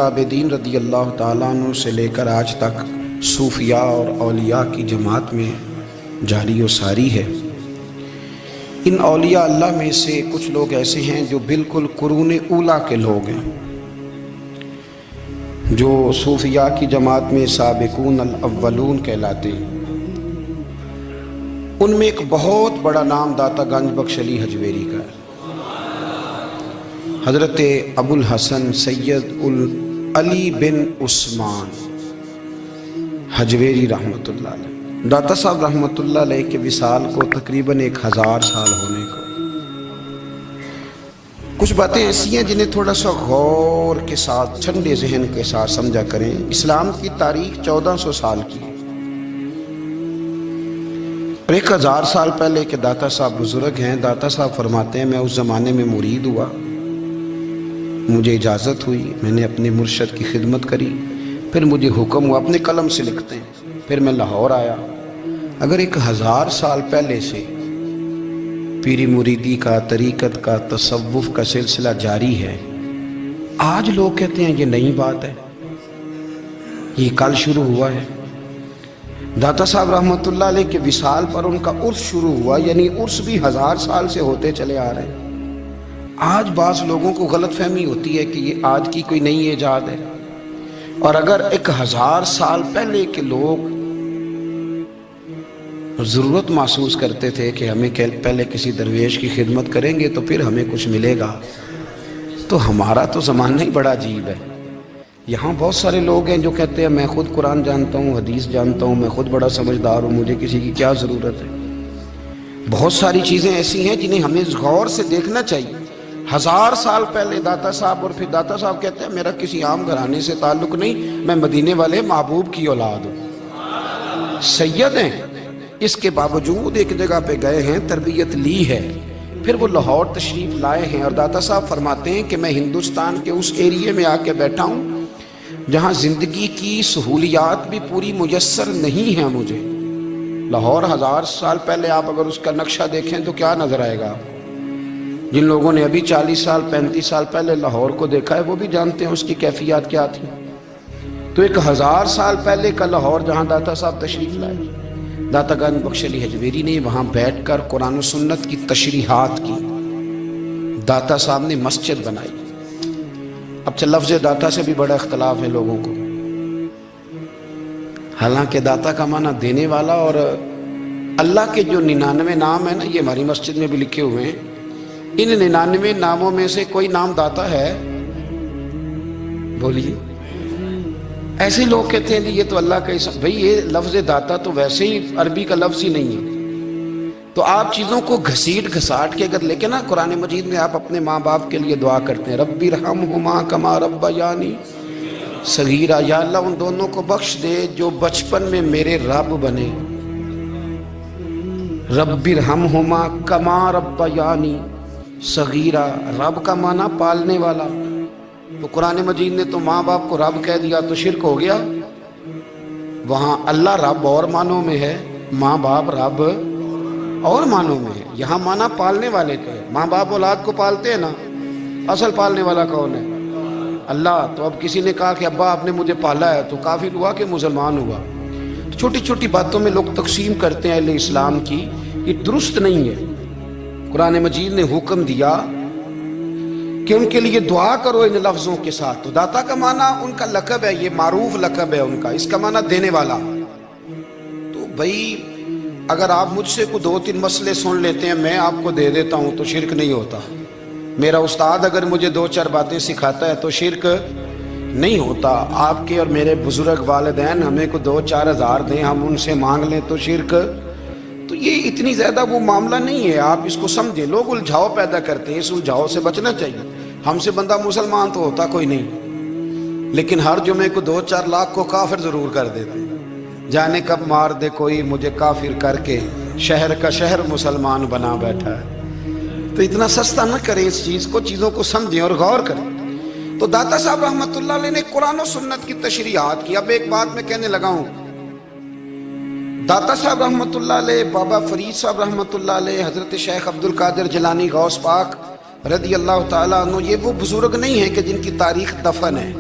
عابدین رضی اللہ تعالیٰ عنہ سے لے کر آج تک صوفیاء اور اولیاء کی جماعت میں جاری و ساری ہے۔ ان اولیاء اللہ میں سے کچھ لوگ ایسے ہیں جو بالکل قرون اولیٰ کے لوگ ہیں، جو صوفیاء کی جماعت میں سابقون الاولون کہلاتے ہیں۔ ان میں ایک بہت بڑا نام داتا گنج بخش علی حجویری کا ہے۔ حضرت ابو الحسن سید علی بن عثمان حجویری رحمۃ اللہ علیہ، داتا صاحب رحمۃ اللہ علیہ کے وصال کو تقریباً 1000 سال ہونے کو۔ کچھ باتیں ایسی ہیں جنہیں تھوڑا سا غور کے ساتھ، ٹھنڈے ذہن کے ساتھ سمجھا کریں۔ اسلام کی تاریخ 1400 سال کی ہے، اور 1000 سال پہلے کے داتا صاحب بزرگ ہیں۔ داتا صاحب فرماتے ہیں میں اس زمانے میں مرید ہوا، مجھے اجازت ہوئی، میں نے اپنے مرشد کی خدمت کری، پھر مجھے حکم ہوا، اپنے قلم سے لکھتے ہیں، پھر میں لاہور آیا۔ اگر 1000 سال پہلے سے پیری مریدی کا، طریقت کا، تصوف کا سلسلہ جاری ہے، آج لوگ کہتے ہیں یہ نئی بات ہے، یہ کل شروع ہوا ہے۔ داتا صاحب رحمۃ اللہ علیہ کے وصال پر ان کا عرس شروع ہوا، یعنی عرس بھی 1000 سال سے ہوتے چلے آ رہے ہیں۔ آج بعض لوگوں کو غلط فہمی ہوتی ہے کہ یہ آج کی کوئی نئی ایجاد ہے، اور اگر 1000 سال پہلے کے لوگ ضرورت محسوس کرتے تھے کہ ہمیں پہلے کسی درویش کی خدمت کریں گے تو پھر ہمیں کچھ ملے گا، تو ہمارا تو زمانہ ہی بڑا عجیب ہے۔ یہاں بہت سارے لوگ ہیں جو کہتے ہیں میں خود قرآن جانتا ہوں، حدیث جانتا ہوں، میں خود بڑا سمجھدار ہوں، مجھے کسی کی کیا ضرورت ہے۔ بہت ساری چیزیں ایسی ہیں جنہیں ہمیں غور سے دیکھنا چاہیے۔ 1000 سال پہلے داتا صاحب، اور پھر داتا صاحب کہتے ہیں میرا کسی عام گھرانے سے تعلق نہیں، میں مدینے والے محبوب کی اولاد ہوں، سید ہیں۔ اس کے باوجود ایک جگہ پہ گئے ہیں، تربیت لی ہے، پھر وہ لاہور تشریف لائے ہیں، اور داتا صاحب فرماتے ہیں کہ میں ہندوستان کے اس ایریے میں آ کے بیٹھا ہوں جہاں زندگی کی سہولیات بھی پوری میسر نہیں ہیں مجھے۔ لاہور 1000 سال پہلے آپ اگر اس کا نقشہ دیکھیں تو کیا نظر آئے گا؟ جن لوگوں نے ابھی 40 سال 35 سال پہلے لاہور کو دیکھا ہے وہ بھی جانتے ہیں اس کی کیفیات کیا تھی۔ تو 1000 سال پہلے کا لاہور جہاں داتا صاحب تشریف لائے، داتا گنج بخش علی حجویری نے وہاں بیٹھ کر قرآن و سنت کی تشریحات کی۔ داتا صاحب نے مسجد بنائی۔ اب لفظ داتا سے بھی بڑا اختلاف ہے لوگوں کو، حالانکہ داتا کا معنی دینے والا، اور اللہ کے جو 99 نام ہیں نا، یہ ہماری مسجد میں بھی لکھے ہوئے ہیں، ان 99 ناموں میں سے کوئی نام داتا ہے؟ بولیے۔ ایسے لوگ کہتے ہیں یہ تو اللہ کا اسم، بھئی یہ لفظ داتا تو ویسے ہی عربی کا لفظ ہی نہیں ہے۔ تو آپ چیزوں کو گھسیٹ گھساٹ کے اگر لے کے نا، قرآن مجید میں آپ اپنے ماں باپ کے لیے دعا کرتے ہیں رب ارحمہما کما ربیانی صغیرا، یا اللہ ان دونوں کو بخش دے جو بچپن میں میرے رب بنے۔ رب ارحمہما کما ربیانی صغیرا، رب کا معنی پالنے والا۔ تو قرآن مجید نے تو ماں باپ کو رب کہہ دیا تو شرک ہو گیا۔ وہاں اللہ رب اور معنوں میں ہے، ماں باپ رب اور معنوں میں ہے۔ یہاں معنی پالنے والے کا ہے۔ ماں باپ اولاد کو پالتے ہیں نا، اصل پالنے والا کون ہے؟ اللہ۔ تو اب کسی نے کہا کہ ابا آپ نے مجھے پالا ہے، تو کافر ہوا کہ مسلمان ہوا؟ چھوٹی چھوٹی باتوں میں لوگ تقسیم کرتے ہیں اہل اسلام کی، یہ درست نہیں ہے۔ قرآن مجید نے حکم دیا کہ ان کے لیے دعا کرو ان لفظوں کے ساتھ۔ تو داتا کا معنی ان کا لقب ہے، یہ معروف لقب ہے ان کا، اس کا معنی دینے والا۔ تو بھائی اگر آپ مجھ سے کوئی 2-3 مسئلے سن لیتے ہیں، میں آپ کو دے دیتا ہوں تو شرک نہیں ہوتا۔ میرا استاد اگر مجھے 2-4 باتیں سکھاتا ہے تو شرک نہیں ہوتا۔ آپ کے اور میرے بزرگ والدین ہمیں کو 2-4 ہزار دیں، ہم ان سے مانگ لیں تو شرک؟ تو یہ اتنی زیادہ وہ معاملہ نہیں ہے، آپ اس کو سمجھیں۔ لوگ الجھاؤ پیدا کرتے ہیں، اس الجھاؤ سے بچنا چاہیے۔ ہم سے بندہ مسلمان تو ہوتا کوئی نہیں، لیکن ہر جمعے کو 2-4 لاکھ کو کافر ضرور کر دیتے ہیں۔ جانے کب مار دے کوئی مجھے کافر کر کے، شہر کا شہر مسلمان بنا بیٹھا ہے۔ تو اتنا سستا نہ کریں اس چیز کو، چیزوں کو سمجھیں اور غور کریں۔ تو داتا صاحب رحمۃ اللہ علیہ نے قرآن و سنت کی تشریحات کی۔ اب ایک بات میں کہنے لگا ہوں، داتا صاحب رحمۃ اللہ علیہ، بابا فرید صاحب رحمۃ اللہ علیہ، حضرت شیخ عبد القادر جیلانی غوث پاک رضی اللہ تعالیٰ عنہ، یہ وہ بزرگ نہیں ہیں کہ جن کی تاریخ دفن ہے۔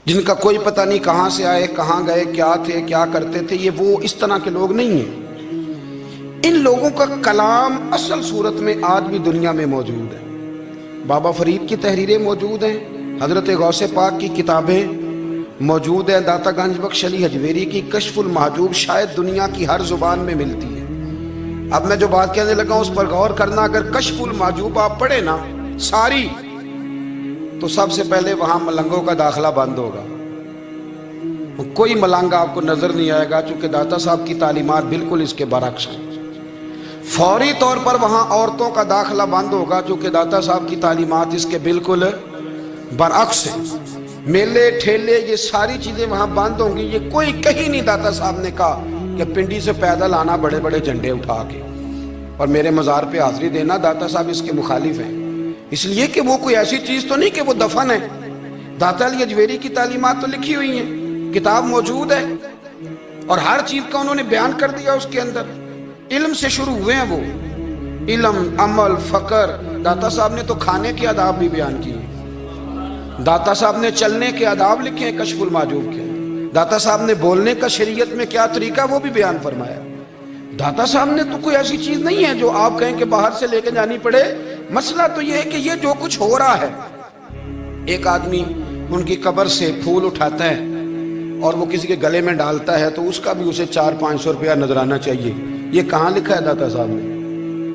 جن کا کوئی پتہ نہیں کہاں سے آئے، کہاں گئے، کیا تھے، کیا کرتے تھے، یہ وہ اس طرح کے لوگ نہیں ہیں۔ ان لوگوں کا کلام اصل صورت میں آج بھی دنیا میں موجود ہے۔ بابا فرید کی تحریریں موجود ہیں، حضرت غوث پاک کی کتابیں موجود ہیں، داتا گنج بخش علی حجویری کی کشف المحجوب شاید دنیا کی ہر زبان میں ملتی ہے۔ اب میں جو بات کہنے لگا اس پر غور کرنا، اگر کشف المحجوب آپ پڑھیں نا ساری، تو سب سے پہلے وہاں ملنگوں کا داخلہ بند ہوگا، کوئی ملنگ آپ کو نظر نہیں آئے گا، چونکہ داتا صاحب کی تعلیمات بالکل اس کے برعکس ہیں۔ فوری طور پر وہاں عورتوں کا داخلہ بند ہوگا، چونکہ داتا صاحب کی تعلیمات اس کے بالکل برعکس ہیں۔ میلے ٹھیلے یہ ساری چیزیں وہاں بند ہوں گی۔ یہ کوئی کہیں نہیں داتا صاحب نے کہا کہ پنڈی سے پیدل آنا بڑے بڑے جھنڈے اٹھا کے اور میرے مزار پہ حاضری دینا، داتا صاحب اس کے مخالف ہیں، اس لیے کہ وہ کوئی ایسی چیز تو نہیں کہ وہ دفن ہے۔ داتا علی حجویری کی تعلیمات تو لکھی ہوئی ہیں، کتاب موجود ہے، اور ہر چیز کا انہوں نے بیان کر دیا اس کے اندر۔ علم سے شروع ہوئے ہیں وہ، علم، عمل، فقر۔ داتا صاحب نے تو کھانے کے آداب بھی بیان کیے، داتا صاحب نے چلنے کے آداب لکھے ہیں کشف المحجوب کے، داتا صاحب نے بولنے کا شریعت میں کیا طریقہ وہ بھی بیان فرمایا۔ داتا صاحب نے تو کوئی ایسی چیز نہیں ہے جو آپ کہیں کہ باہر سے لے کے جانی پڑے۔ مسئلہ تو یہ ہے کہ یہ جو کچھ ہو رہا ہے، ایک آدمی ان کی قبر سے پھول اٹھاتا ہے اور وہ کسی کے گلے میں ڈالتا ہے تو اس کا بھی اسے 400-500 روپیہ نظرانہ چاہیے۔ یہ کہاں لکھا ہے داتا صاحب نے؟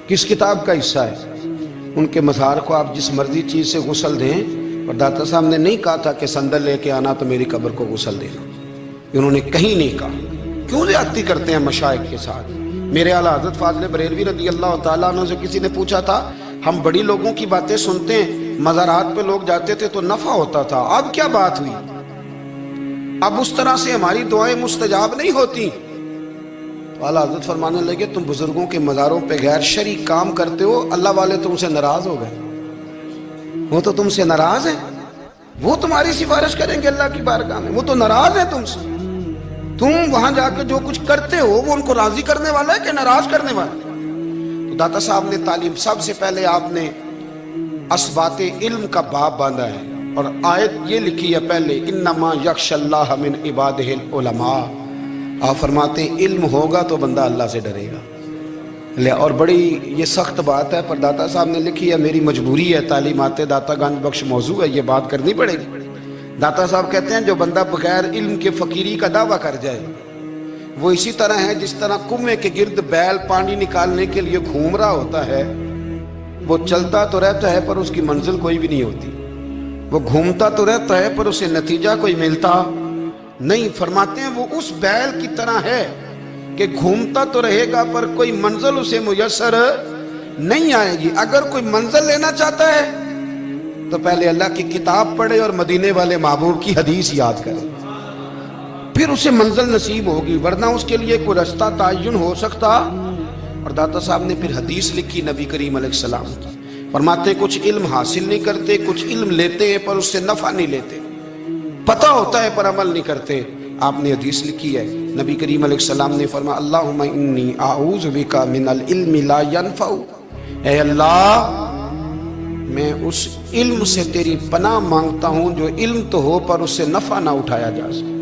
کس کتاب کا حصہ ہے؟ ان کے مزار کو آپ جس مرضی چیز سے غسل دیں، اور داتا صاحب نے نہیں کہا تھا کہ سندل لے کے آنا تو میری قبر کو غسل دینا، انہوں نے کہیں نہیں کہا۔ کیوں زیادتی کرتے ہیں مشائخ کے ساتھ؟ میرے اعلیٰ حضرت فاضل بریلوی رضی اللہ تعالیٰ عنہ سے کسی نے پوچھا تھا، ہم بڑی لوگوں کی باتیں سنتے ہیں، مزارات پہ لوگ جاتے تھے تو نفع ہوتا تھا، اب کیا بات ہوئی؟ اب اس طرح سے ہماری دعائیں مستجاب نہیں ہوتی۔ تو اعلیٰ حضرت فرمانے لگے، تم بزرگوں کے مزاروں پہ غیر شرعی کام کرتے ہو، اللہ والے تم سے ناراض ہو گئے، وہ تو تم سے ناراض ہیں، وہ تمہاری سفارش کریں گے اللہ کی بارگاہ میں، وہ تو ناراض ہیں تم سے۔ تم وہاں جا کے جو کچھ کرتے ہو وہ ان کو راضی کرنے والا ہے کہ ناراض کرنے والا ہے؟ تو داتا صاحب نے تعلیم، سب سے پہلے آپ نے اسبات علم کا باب باندھا ہے، اور آیت یہ لکھی ہے پہلے، انما یخشی اللہ من عبادہ العلماء۔ آپ فرماتے ہیں علم ہوگا تو بندہ اللہ سے ڈرے گا۔ اور بڑی یہ سخت بات ہے، پر داتا صاحب نے لکھی ہے، میری مجبوری ہے، تعلیمات داتا گنج بخش موضوع ہے، یہ بات کرنی پڑے گی۔ داتا صاحب کہتے ہیں جو بندہ بغیر علم کے فقیری کا دعویٰ کر جائے وہ اسی طرح ہے جس طرح کنویں کے گرد بیل پانی نکالنے کے لیے گھوم رہا ہوتا ہے، وہ چلتا تو رہتا ہے پر اس کی منزل کوئی بھی نہیں ہوتی، وہ گھومتا تو رہتا ہے پر اسے نتیجہ کوئی ملتا نہیں۔ فرماتے ہیں وہ اس بیل کی طرح ہے کہ گھومتا تو رہے گا پر کوئی منزل اسے میسر نہیں آئے گی۔ اگر کوئی منزل لینا چاہتا ہے تو پہلے اللہ کی کتاب پڑھے اور مدینے والے محبوب کی حدیث یاد کرے، پھر اسے منزل نصیب ہوگی، ورنہ اس کے لیے کوئی رستہ تعین ہو سکتا۔ اور داتا صاحب نے پھر حدیث لکھی نبی کریم علیہ السلام کی، فرماتے ہیں کچھ علم حاصل نہیں کرتے، کچھ علم لیتے ہیں پر اس سے نفع نہیں لیتے، پتہ ہوتا ہے پر عمل نہیں کرتے۔ آپ نے حدیث لکھی ہے، نبی کریم علیہ السلام نے فرمایا اللہم انی اعوذ بک من العلم لا ینفع، اے اللہ میں اس علم سے تیری پناہ مانگتا ہوں جو علم تو ہو پر اس سے نفع نہ اٹھایا جا سکے،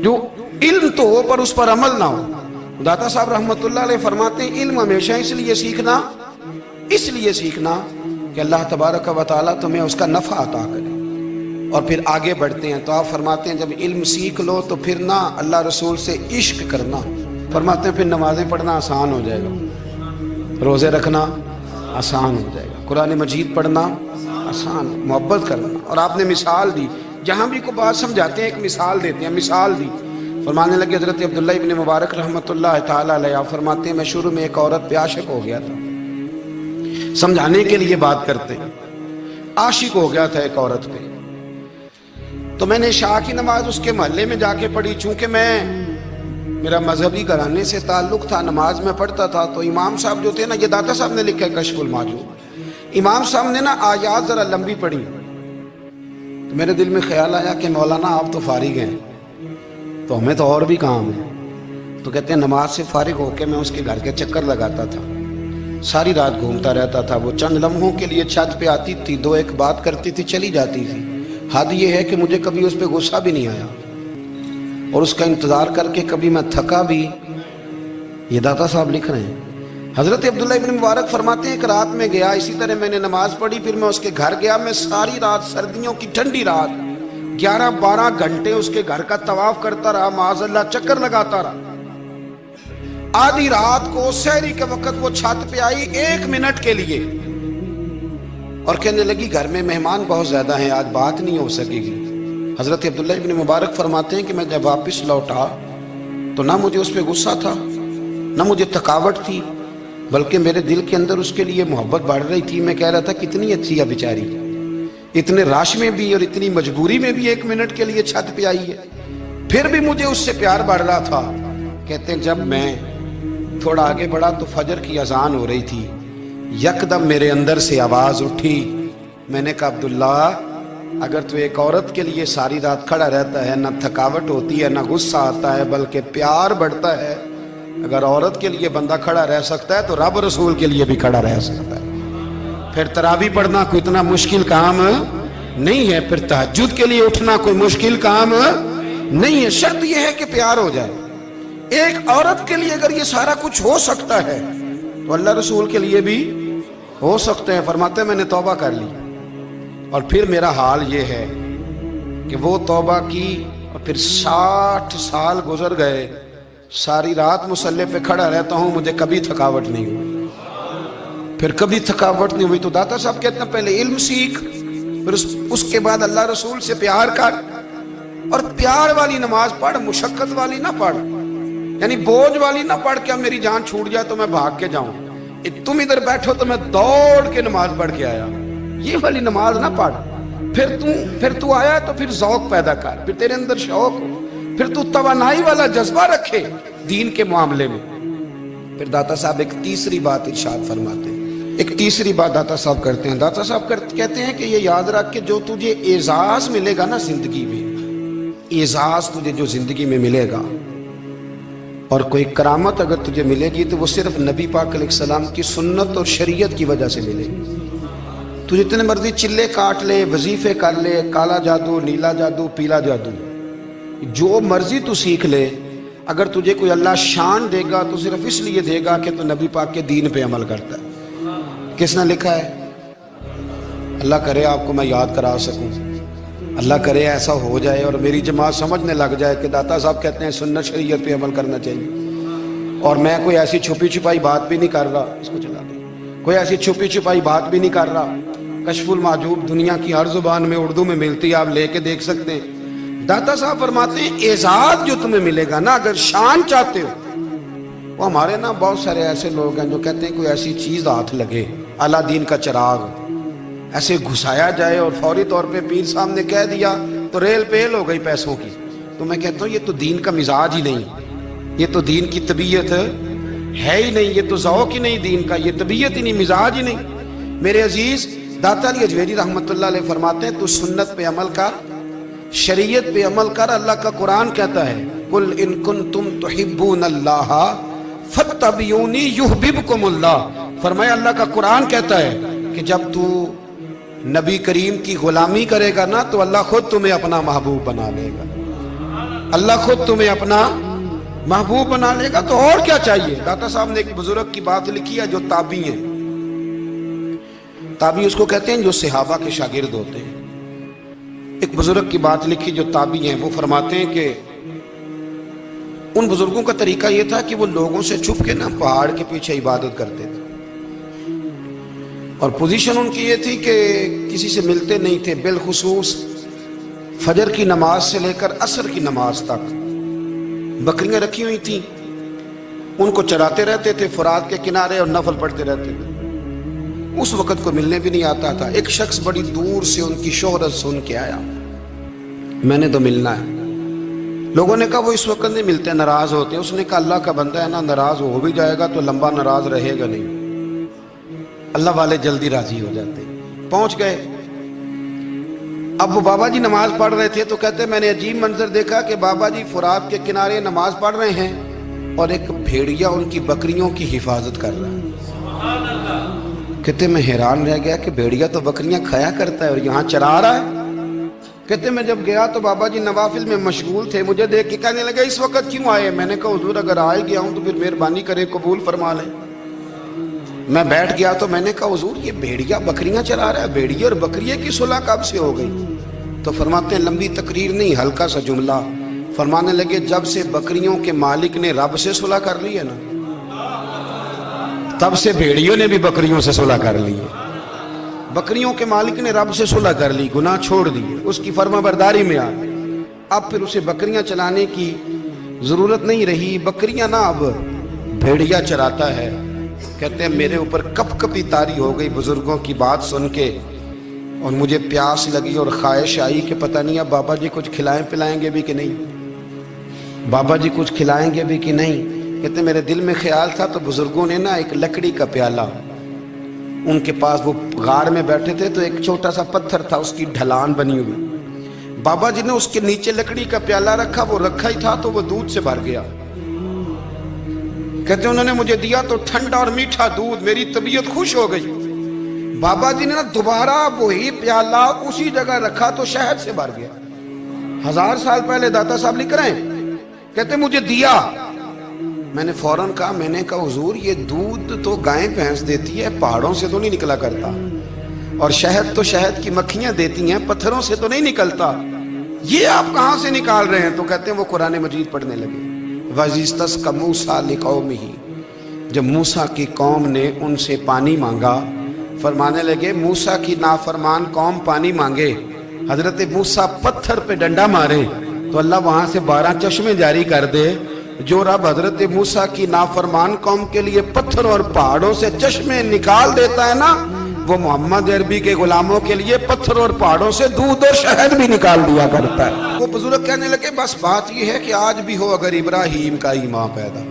جو علم تو ہو پر اس پر عمل نہ ہو۔ داتا صاحب رحمۃ اللہ علیہ فرماتے ہیں علم ہمیشہ اس لیے سیکھنا کہ اللہ تبارک و تعالیٰ تمہیں اس کا نفع عطا کرے، اور پھر آگے بڑھتے ہیں تو آپ فرماتے ہیں جب علم سیکھ لو تو پھر نہ اللہ رسول سے عشق کرنا، فرماتے ہیں پھر نمازیں پڑھنا آسان ہو جائے گا، روزے رکھنا آسان ہو جائے گا، قرآن مجید پڑھنا آسان، محبت کرنا۔ اور آپ نے مثال دی، جہاں بھی کوئی بات سمجھاتے ہیں ایک مثال دیتے ہیں، مثال دی، فرمانے لگے حضرت عبداللہ ابن مبارک رحمۃ اللہ تعالیٰ علیہ فرماتے ہیں میں شروع میں ایک عورت پہ عاشق ہو گیا تھا، سمجھانے کے لیے بات کرتے ہیں، عاشق ہو گیا تھا ایک عورت پہ، تو میں نے عشاء کی نماز اس کے محلے میں جا کے پڑھی، چونکہ میرا مذہبی گھرانے سے تعلق تھا، نماز میں پڑھتا تھا، تو امام صاحب جو تھے نا، یہ داتا صاحب نے لکھا ہے کشف المحجوب، امام صاحب نے نا آیات ذرا لمبی پڑھی، تو میرے دل میں خیال آیا کہ مولانا آپ تو فارغ ہیں تو ہمیں تو اور بھی کام ہے، تو کہتے ہیں نماز سے فارغ ہو کے میں اس کے گھر کے چکر لگاتا تھا، ساری رات گھومتا رہتا تھا، وہ چند لمحوں کے لیے چھت پہ آتی تھی، دو ایک بات کرتی تھی، چلی جاتی تھی، حد یہ ہے کہ مجھے کبھی اس پہ غصہ بھی نہیں آیا اور اس کا انتظار کر کے کبھی میں تھکا بھی. یہ داتا صاحب لکھ رہے ہیں. حضرت عبداللہ ابن مبارک فرماتے ہیں کہ رات میں گیا, اسی طرح میں نے نماز پڑھی, پھر میں اس کے گھر گیا. میں ساری رات, سردیوں کی ٹھنڈی رات, 11-12 گھنٹے اس کے گھر کا طواف کرتا رہا, معاذ اللہ چکر لگاتا رہا. آدھی رات کو سحری کے وقت وہ چھت پہ آئی 1 منٹ کے لیے اور کہنے لگی گھر میں مہمان بہت زیادہ ہیں, آج بات نہیں ہو سکے گی. حضرت عبداللہ ابن مبارک فرماتے ہیں کہ میں جب واپس لوٹا تو نہ مجھے اس پہ غصہ تھا, نہ مجھے تھکاوٹ تھی, بلکہ میرے دل کے اندر اس کے لیے محبت بڑھ رہی تھی. میں کہہ رہا تھا کتنی اچھی ہے بیچاری, اتنے رش میں بھی اور اتنی مجبوری میں بھی 1 منٹ کے لیے چھت پہ آئی ہے, پھر بھی مجھے اس سے پیار بڑھ رہا تھا. کہتے ہیں جب میں تھوڑا آگے بڑھا تو فجر کی اذان ہو رہی تھی, یکدم میرے اندر سے آواز اٹھی. میں نے کہا عبداللہ اگر تو ایک عورت کے لیے ساری رات کھڑا رہتا ہے, نہ تھکاوٹ ہوتی ہے, نہ غصہ آتا ہے, بلکہ پیار بڑھتا ہے, اگر عورت کے لیے بندہ کھڑا رہ سکتا ہے تو رب رسول کے لیے بھی کھڑا رہ سکتا ہے. پھر تراویح پڑھنا کوئی اتنا مشکل کام نہیں ہے, پھر تہجد کے لیے اٹھنا کوئی مشکل کام نہیں ہے. شرط یہ ہے کہ پیار ہو جائے. ایک عورت کے لیے اگر یہ سارا کچھ ہو سکتا ہے تو اللہ رسول کے لیے بھی ہو سکتے ہیں. فرماتے ہیں میں نے توبہ کر لی اور پھر میرا حال یہ ہے کہ وہ توبہ کی اور پھر 60 سال گزر گئے, ساری رات مصلی پہ کھڑا رہتا ہوں, مجھے کبھی تھکاوٹ نہیں ہوئی, پھر کبھی تھکاوٹ نہیں ہوئی. تو داتا صاحب کہتے ہیں پہلے علم سیکھ, پھر اس کے بعد اللہ رسول سے پیار کر, اور پیار والی نماز پڑھ, مشقت والی نہ پڑھ, یعنی بوجھ والی نہ پڑھ کہ اب میری جان چھوٹ جائے تو میں بھاگ کے جاؤں, تم ادھر بیٹھو تو میں دوڑ کے نماز پڑھ کے آیا, یہ والی نماز نہ پڑھ. پھر تو آیا تو پھر ذوق پیدا کر, پھر تیرے اندر شوق ہو, پھر تو توانائی والا جذبہ رکھے دین کے معاملے میں. پھر داتا صاحب ایک تیسری بات ارشاد فرماتے ہیں, ایک تیسری بات داتا صاحب کرتے ہیں. داتا صاحب کہتے ہیں کہ یہ یاد رکھ کہ جو تجھے اعزاز ملے گا نا زندگی میں, اعزاز تجھے جو زندگی میں ملے گا اور کوئی کرامت اگر تجھے ملے گی تو وہ صرف نبی پاک علیہ السلام کی سنت اور شریعت کی وجہ سے ملے گی. تو جتنے مرضی چلے کاٹ لے, وظیفے کر لے, کالا جادو, نیلا جادو, پیلا جادو, جو مرضی تو سیکھ لے, اگر تجھے کوئی اللہ شان دے گا تو صرف اس لیے دے گا کہ تو نبی پاک کے دین پہ عمل کرتا ہے. کس نے لکھا ہے؟ اللہ کرے آپ کو میں یاد کرا سکوں, اللہ کرے ایسا ہو جائے اور میری جماعت سمجھنے لگ جائے کہ داتا صاحب کہتے ہیں سنت شریعت پہ عمل کرنا چاہیے, اور میں کوئی ایسی چھپی چھپائی بات بھی نہیں کر رہا, اس کو چلا دیں, کوئی ایسی چھپی چھپائی بات بھی نہیں کر رہا. کشف المحجوب دنیا کی ہر زبان میں اردو میں ملتی ہے, آپ لے کے دیکھ سکتے ہیں. داتا صاحب فرماتے ہیں اعزاز جو تمہیں ملے گا نا, اگر شان چاہتے ہو, وہ ہمارے نا بہت سارے ایسے لوگ ہیں جو کہتے ہیں کوئی ایسی چیز ہاتھ لگے, اعلیٰ دین کا چراغ ایسے گھسایا جائے اور فوری طور پہ پیر صاحب نے کہہ دیا تو ریل پیل ہو گئی پیسوں کی. تو میں کہتا ہوں یہ تو دین کا مزاج ہی نہیں, یہ تو دین کی طبیعت ہے ہی نہیں, یہ تو ذوق ہی نہیں دین کا, یہ طبیعت ہی نہیں, مزاج ہی نہیں. میرے عزیز داتا علی اجویری رحمت اللہ علیہ فرماتے ہیں تو سنت پہ عمل کر, شریعت پہ عمل کر. اللہ کا قرآن کہتا ہے قل ان کنتم تحبون اللہ فاتبعونی یحببکم اللہ. فرمایا اللہ کا قرآن کہتا ہے کہ جب تو نبی کریم کی غلامی کرے گا نا تو اللہ خود تمہیں اپنا محبوب بنا لے گا, اللہ خود تمہیں اپنا محبوب بنا لے گا. تو اور کیا چاہیے؟ داتا صاحب نے ایک بزرگ کی بات لکھی ہے جو تابعی ہیں, تابعی اس کو کہتے ہیں جو صحابہ کے شاگرد ہوتے ہیں. ایک بزرگ کی بات لکھی جو تابعی ہیں, وہ فرماتے ہیں کہ ان بزرگوں کا طریقہ یہ تھا کہ وہ لوگوں سے چھپ کے نا پہاڑ کے پیچھے عبادت کرتے تھے, اور پوزیشن ان کی یہ تھی کہ کسی سے ملتے نہیں تھے, بالخصوص فجر کی نماز سے لے کر عصر کی نماز تک بکریاں رکھی ہوئی تھیں, ان کو چراتے رہتے تھے فرات کے کنارے اور نفل پڑھتے رہتے تھے. اس وقت کو ملنے بھی نہیں آتا تھا. ایک شخص بڑی دور سے ان کی شہرت سن کے آیا, میں نے تو ملنا ہے. لوگوں نے کہا وہ اس وقت نہیں ملتے, ناراض ہوتے ہیں. اس نے کہا اللہ کا بندہ ہے نا, ناراض ہو بھی جائے گا تو لمبا ناراض رہے گا نہیں, اللہ والے جلدی راضی ہو جاتے. پہنچ گئے. اب وہ بابا جی نماز پڑھ رہے تھے تو کہتے میں نے عجیب منظر دیکھا کہ بابا جی فرات کے کنارے نماز پڑھ رہے ہیں اور ایک بھیڑیا ان کی بکریوں کی حفاظت کر رہا ہے. کہتے میں حیران رہ گیا کہ بھیڑیا تو بکریاں کھایا کرتا ہے اور یہاں چرا رہا ہے. کہتے میں جب گیا تو بابا جی نوافل میں مشغول تھے، مجھے دیکھ کے کہنے لگے اس وقت کیوں آئے؟ میں نے کہا حضور اگر آئے گیا ہوں تو پھر مہربانی کرے قبول فرما لیں۔ میں بیٹھ گیا تو میں نے کہا حضور یہ بھیڑیا بکریاں چلا رہا ہے، بھیڑیے اور بکریے کی صلح کب سے ہو گئی؟ تو فرماتے ہیں لمبی تقریر نہیں، ہلکا سا جملہ، فرمانے لگے جب سے بکریوں کے مالک نے رب سے صلح کر لی ہے نا، تب سے بھیڑیوں نے بھی بکریوں سے صلح کر لی ہے۔ بکریوں کے مالک نے رب سے صلح کر لی، گناہ چھوڑ دیے، اس کی فرما برداری میں آ گئے، اب پھر اسے بکریاں چلانے کی ضرورت نہیں رہی، بکریاں نہ اب بھیڑیا چراتا ہے۔ کہتے ہیں میرے اوپر کپ کپی طاری ہو گئی بزرگوں کی بات سن کے، اور مجھے پیاس لگی اور خواہش آئی کہ پتہ نہیں اب بابا جی کچھ کھلائیں پلائیں گے بھی کہ نہیں، بابا جی کچھ کھلائیں گے بھی کہ نہیں۔ کہتے میرے دل میں خیال تھا تو بزرگوں نے نا ایک لکڑی کا پیالہ، ان کے پاس وہ غار میں بیٹھے تھے تو ایک چھوٹا سا پتھر تھا، اس کی ڈھلان بنی ہوئی، بابا جی نے اس کے نیچے لکڑی کا پیالہ رکھا، وہ رکھا ہی تھا تو وہ دودھ سے بھر گیا۔ کہتے انہوں نے مجھے دیا تو ٹھنڈا اور میٹھا دودھ، میری طبیعت خوش ہو گئی۔ بابا جی نے نا دوبارہ وہی پیالہ اسی جگہ رکھا تو شہد سے بھر گیا۔ 1000 سال پہلے داتا صاحب لکھ رہے ہیں، کہتے مجھے دیا، میں نے فوراً کہا، میں نے کہا حضور یہ دودھ تو گائیں بھینس دیتی ہے، پہاڑوں سے تو نہیں نکلا کرتا، اور شہد تو شہد کی مکھیاں دیتی ہیں، پتھروں سے تو نہیں نکلتا، یہ آپ کہاں سے نکال رہے ہیں؟ تو کہتے ہیں وہ قرآن مجید پڑھنے لگے۔ وَإِذِ اسْتَسْقَى مُوسَىٰ لِقَوْمِهِ، جب موسیٰ کی قوم نے ان سے پانی مانگا، فرمانے لگے موسیٰ کی نافرمان قوم پانی مانگے، حضرت موسیٰ پتھر پہ ڈنڈا مارے تو اللہ وہاں سے 12 چشمے جاری کر دے۔ جو رب حضرت موسیٰ کی نافرمان قوم کے لیے پتھروں اور پہاڑوں سے چشمے نکال دیتا ہے نا، وہ محمد عربی کے غلاموں کے لیے پتھروں اور پہاڑوں سے دودھ اور شہد بھی نکال دیا کرتا ہے۔ وہ بزرگ کہنے لگے بس بات یہ ہے کہ آج بھی ہو اگر ابراہیم کا ایمان پیدا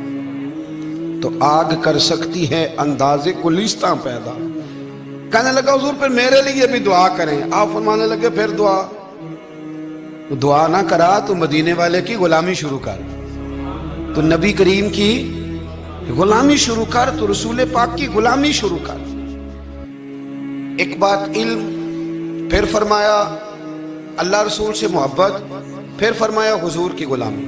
تو آگ کر سکتی ہے انداز گلستاں پیدا۔ کہنے لگا حضور پھر میرے لیے بھی دعا کریں۔ آپ فرمانے لگے پھر دعا نہ کرا تو مدینے والے کی غلامی شروع کر، تو نبی کریم کی غلامی شروع کر، تو رسول پاک کی غلامی شروع کر۔ ایک بات علم، پھر فرمایا اللہ رسول سے محبت، پھر فرمایا حضور کی غلامی۔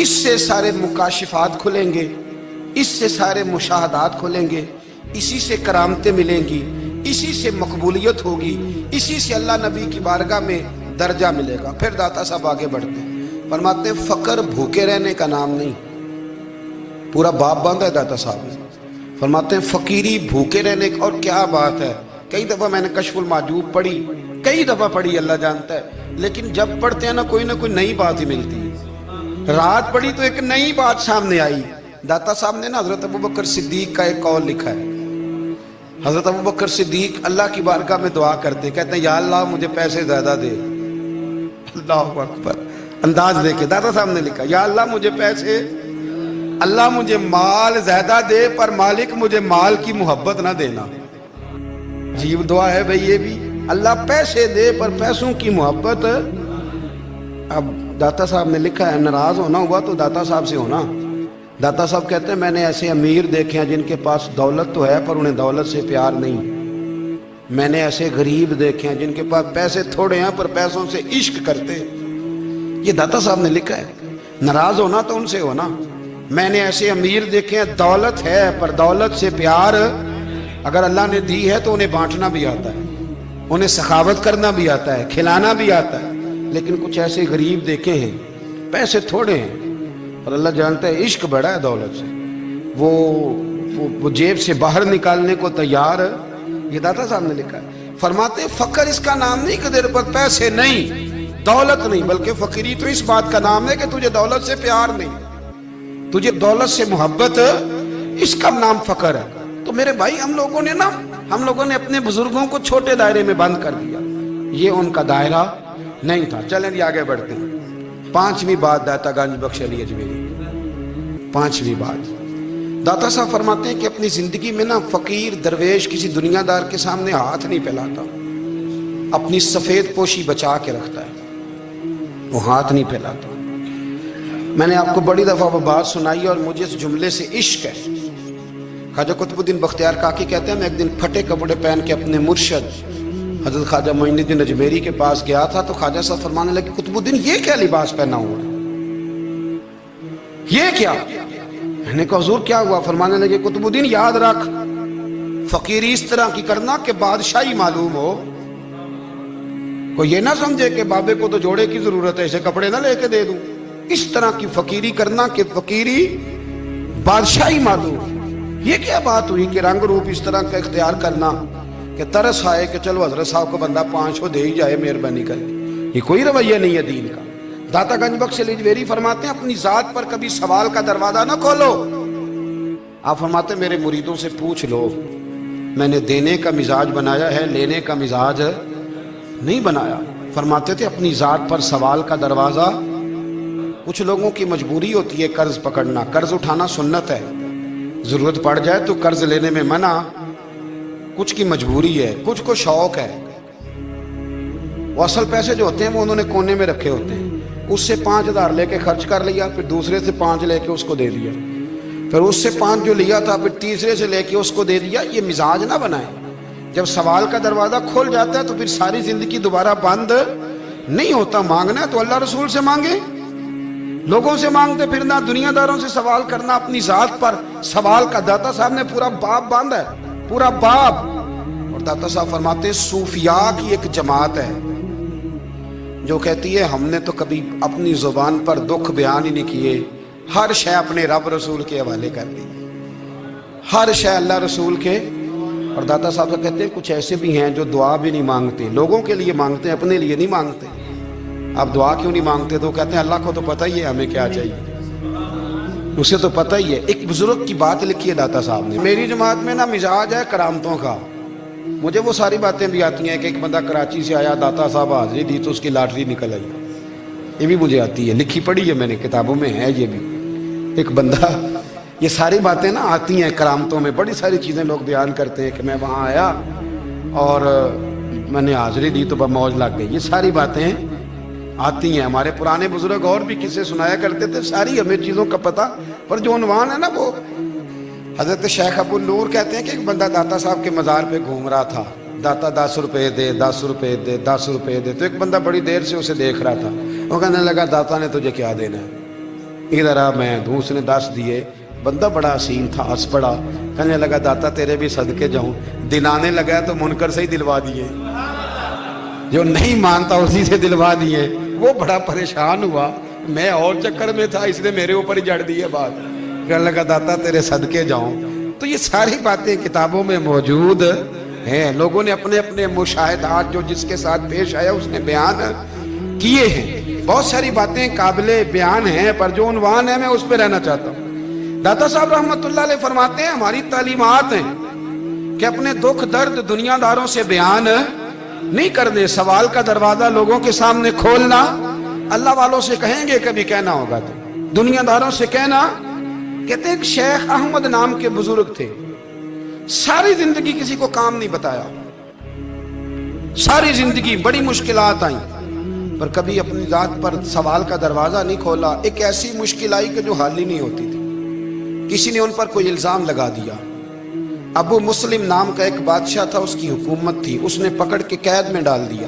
اس سے سارے مکاشفات کھلیں گے، اس سے سارے مشاہدات کھلیں گے، اسی سے کرامتیں ملیں گی، اسی سے مقبولیت ہوگی، اسی سے اللہ نبی کی بارگاہ میں درجہ ملے گا۔ پھر داتا صاحب آگے بڑھتے ہیں، فرماتے ہیں فقر بھوکے رہنے کا نام نہیں، پورا باب باندھا ہے داتا صاحب نے۔ فرماتے ہیں فقیری بھوکے رہنے کا، اور کیا بات ہے، کئی دفعہ میں نے کشف المحجوب پڑھی، کئی دفعہ پڑھی، اللہ جانتا ہے، لیکن جب پڑھتے ہیں نا کوئی نئی بات ہی ملتی ہے۔ رات پڑھی تو ایک نئی بات سامنے آئی۔ داتا صاحب نے نا حضرت ابوبکر صدیق کا ایک قول لکھا ہے۔ حضرت ابوبکر صدیق اللہ کی بارگاہ میں دعا کرتے، کہتے ہیں یا اللہ مجھے پیسے زیادہ دے۔ اللہ اکبر، انداز دیکھے داتا صاحب نے لکھا یا اللہ مجھے پیسے، اللہ مجھے مال زیادہ دے پر مالک مجھے مال کی محبت نہ دینا۔ عجیب دعا ہے بھئی یہ بھی، اللہ پیسے دے پر پیسوں کی محبت۔ اب داتا صاحب نے لکھا ہے ناراض ہونا ہوا تو داتا صاحب سے ہونا۔ داتا صاحب کہتے ہیں میں نے ایسے امیر دیکھے ہیں جن کے پاس دولت تو ہے پر انہیں دولت سے پیار نہیں، میں نے ایسے غریب دیکھے ہیں جن کے پاس پیسے تھوڑے ہیں پر پیسوں سے عشق کرتے ہیں۔ یہ داتا صاحب نے لکھا ہے، ناراض ہونا تو ان سے ہونا۔ میں نے ایسے امیر دیکھے ہیں دولت ہے پر دولت سے پیار اگر اللہ نے دی ہے تو انہیں بانٹنا بھی آتا ہے، انہیں سخاوت کرنا بھی آتا ہے، کھلانا بھی آتا ہے، لیکن کچھ ایسے غریب دیکھے ہیں پیسے تھوڑے ہیں اور اللہ جانتا ہے عشق بڑا ہے دولت سے، وہ جیب سے باہر نکالنے کو تیار ہے۔ یہ داتا صاحب نے لکھا ہے۔ فرماتے ہیں فقر اس کا نام نہیں کہ تیرے پر پیسے نہیں، دولت نہیں، بلکہ فقیری تو اس بات کا نام ہے کہ تجھے دولت سے پیار نہیں، تجھے دولت سے محبت، اس کا نام فقر ہے۔ تو میرے بھائی ہم لوگوں نے اپنے بزرگوں کو چھوٹے دائرے میں بند کر دیا، یہ ان کا دائرہ نہیں تھا۔ چلیں جی آگے بڑھتے ہیں۔ 5ویں بات داتا گنج بخش علی اجمیری، 5ویں بات داتا صاحب فرماتے ہیں کہ اپنی زندگی میں نا فقیر درویش کسی دنیا دار کے سامنے ہاتھ نہیں پھیلاتا، اپنی سفید پوشی بچا کے رکھتا ہے، وہ ہاتھ نہیں پھیلاتا۔ میں نے آپ کو بڑی دفعہ وہ بات سنائی اور مجھے اس جملے سے عشق ہے۔ خواجہ قطب الدین بختیار کاکی کہتے ہیں میں ایک دن پھٹے کپڑے پہن کے اپنے مرشد حضرت خواجہ معین الدین اجمیری کے پاس گیا تھا تو خواجہ صاحب فرمانے لگے قطب الدین یہ کیا لباس پہنا ہوا ہے، یہ کیا؟ میں نے کہا حضور کیا ہوا؟ فرمانے لگے قطب الدین یاد رکھ، فقیری اس طرح کی کرنا کہ بادشاہی معلوم ہو، کوئی یہ نہ سمجھے کہ بابے کو تو جوڑے کی ضرورت ہے اسے کپڑے نہ لے کے دے دوں، اس طرح کی فقیری کرنا کہ فقیری بادشاہی معلوم۔ یہ کیا بات ہوئی کہ رنگ روپ اس طرح کا اختیار کرنا کہ ترس آئے کہ چلو حضرت صاحب کو بندہ 500 دے ہی جائے مہربانی کر کے، یہ کوئی رویہ نہیں ہے دین کا۔ داتا گنج بخش علی اجمیری فرماتے ہیں اپنی ذات پر کبھی سوال کا دروازہ نہ کھولو۔ آپ فرماتے ہیں میرے مریدوں سے پوچھ لو، میں نے دینے کا مزاج بنایا ہے، لینے کا مزاج نہیں بنایا۔ فرماتے تھے اپنی ذات پر سوال کا دروازہ، کچھ لوگوں کی مجبوری ہوتی ہے قرض پکڑنا، قرض اٹھانا سنت ہے، ضرورت پڑ جائے تو قرض لینے میں منع، کچھ کی مجبوری ہے، کچھ کو شوق ہے، وہ اصل پیسے جو ہوتے ہیں وہ انہوں نے کونے میں رکھے ہوتے ہیں، اس سے 5000 لے کے خرچ کر لیا، پھر دوسرے سے 5 لے کے اس کو دے دیا، پھر اس سے 5 جو لیا تھا پھر تیسرے سے لے کے اس کو دے دیا۔ یہ مزاج نہ بنائے، جب سوال کا دروازہ کھول جاتا ہے تو پھر ساری زندگی دوبارہ بند نہیں ہوتا۔ مانگنا ہے تو اللہ رسول سے مانگے، لوگوں سے مانگتے پھرنا، دنیا داروں سے سوال کرنا، اپنی ذات پر سوال کا۔ داتا صاحب نے پورا باب باندھا ہے، پورا باب۔ اور داتا صاحب فرماتے ہیں صوفیاء کی ایک جماعت ہے جو کہتی ہے ہم نے تو کبھی اپنی زبان پر دکھ بیان ہی نہیں کیے، ہر شے اپنے رب رسول کے حوالے کر دی، ہر شے اللہ رسول کے۔ اور داتا صاحب سے کہتے ہیں کچھ ایسے بھی ہیں جو دعا بھی نہیں مانگتے، لوگوں کے لیے مانگتے ہیں، اپنے لیے نہیں مانگتے۔ آپ دعا کیوں نہیں مانگتے؟ تو کہتے ہیں اللہ کو تو پتہ ہی ہے ہمیں کیا چاہیے، اسے تو پتہ ہی ہے۔ ایک بزرگ کی بات لکھی ہے داتا صاحب نے، میری جماعت میں نا مزاج ہے کرامتوں کا، مجھے وہ ساری باتیں بھی آتی ہیں کہ ایک بندہ کراچی سے آیا، داتا صاحب حاضری دی تو اس کی لاٹری نکل آئی، یہ بھی مجھے آتی ہے، لکھی پڑھی ہے میں نے، کتابوں میں ہے یہ بھی۔ ایک بندہ، یہ ساری باتیں نا آتی ہیں کرامتوں میں، بڑی ساری چیزیں لوگ بیان کرتے ہیں کہ میں وہاں آیا اور میں نے حاضری دی تو موج لگ گئی، یہ ساری باتیں آتی ہیں۔ ہمارے پرانے بزرگ اور بھی قصے سنایا کرتے تھے، ساری ہمیں چیزوں کا پتہ، پر جو عنوان ہے نا وہ حضرت شیخ ابو النور کہتے ہیں کہ ایک بندہ داتا صاحب کے مزار پہ گھوم رہا تھا، داتا 10 روپے دے، 10 روپے دے، 10 روپے دے، تو ایک بندہ بڑی دیر سے اسے دیکھ رہا تھا، وہ کہنے لگا داتا نے تجھے کیا دینا ہے، ادھر آ، میں دوں۔ اس نے 10 دیے، بندہ بڑا حسین تھا، ہنس پڑا، کہنے لگا داتا تیرے بھی صدقے جاؤں، دلانے لگا تو منکر سے ہی دلوا دیے، جو نہیں مانتا اسی سے دلوا دیے۔ وہ بڑا پریشان ہوا، میں اور چکر میں تھا، اس نے میرے اوپر ہی جڑ دی ہے بات، کہنے لگا داتا تیرے صدقے جاؤں۔ تو یہ ساری باتیں کتابوں میں موجود ہیں، لوگوں نے اپنے اپنے مشاہدات جو جس کے ساتھ پیش آیا اس نے بیان کیے ہیں، بہت ساری باتیں قابل بیان ہیں، پر جو عنوان ہے میں اس پہ رہنا چاہتا ہوں۔ داتا صاحب رحمۃ اللہ علیہ فرماتے ہیں ہماری تعلیمات ہیں کہ اپنے دکھ درد دنیا داروں سے بیان نہیں کرنے، سوال کا دروازہ لوگوں کے سامنے کھولنا، اللہ والوں سے کہیں گے کبھی کہنا ہوگا تو دنیا داروں سے کہنا۔ کہتے ہیں ایک شیخ احمد نام کے بزرگ تھے، ساری زندگی کسی کو کام نہیں بتایا، ساری زندگی بڑی مشکلات آئیں، پر کبھی اپنی ذات پر سوال کا دروازہ نہیں کھولا۔ ایک ایسی مشکل آئی کہ جو حل ہی نہیں ہوتی تھی، کسی نے ان پر کوئی الزام لگا دیا۔ ابو مسلم نام کا ایک بادشاہ تھا، اس کی حکومت تھی، اس نے پکڑ کے قید میں ڈال دیا۔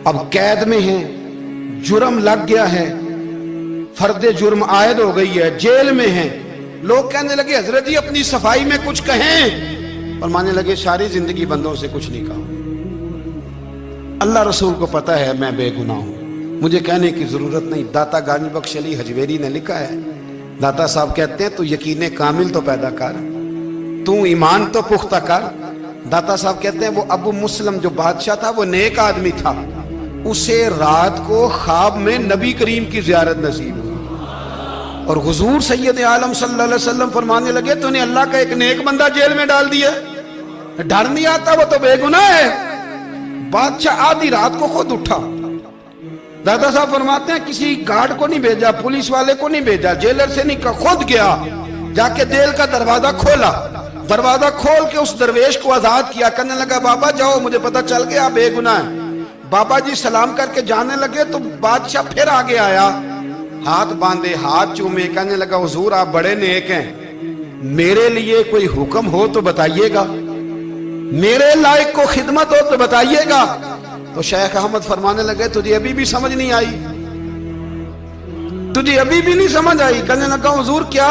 اب قید میں ہیں، جرم لگ گیا ہے، فرد جرم عائد ہو گئی ہے، جیل میں ہیں، لوگ کہنے لگے حضرت جی اپنی صفائی میں کچھ کہیں، اور مانے لگے ساری زندگی بندوں سے کچھ نہیں کہا، اللہ رسول کو پتہ ہے میں بے گناہ ہوں، مجھے کہنے کی ضرورت نہیں۔ داتا گنج بخش علی حجویری نے لکھا ہے، داتا صاحب کہتے ہیں تو یقین کامل تو پیدا کر، تو ایمان تو پختہ کر۔ داتا صاحب کہتے ہیں وہ ابو مسلم جو بادشاہ تھا وہ نیک آدمی تھا، اسے رات کو خواب میں نبی کریم کی زیارت نصیب ہوئی، اور حضور سید عالم صلی اللہ علیہ وسلم فرمانے لگے تو نے اللہ کا ایک نیک بندہ جیل میں ڈال دیا، ڈر نہیں آتا، وہ تو بے گناہ ہے۔ بادشاہ آدھی رات کو خود اٹھا، دادا صاحب فرماتے ہیں کسی گارڈ کو نہیں بھیجا، پولیس والے کو نہیں بھیجا، جیلر سے نہیں کہا، خود گیا، جا کے جیل کا دروازہ کھولا، دروازہ کھول کے اس درویش کو آزاد کیا، کہنے لگا بابا جاؤ مجھے پتا چل گیا آپ بے گناہ ہیں۔ بابا جی سلام کر کے جانے لگے تو بادشاہ پھر آگے آیا، ہاتھ باندھے، ہاتھ چومے، کہنے لگا حضور آپ بڑے نیک ہیں، میرے لیے کوئی حکم ہو تو بتائیے گا۔ میرے لائق کو خدمت ہو تو بتائیے گا۔ تو شیخ احمد فرمانے لگے تجھے ابھی بھی سمجھ نہیں آئی، تجھے ابھی بھی نہیں سمجھ آئی؟ کہنے لگا حضور کیا؟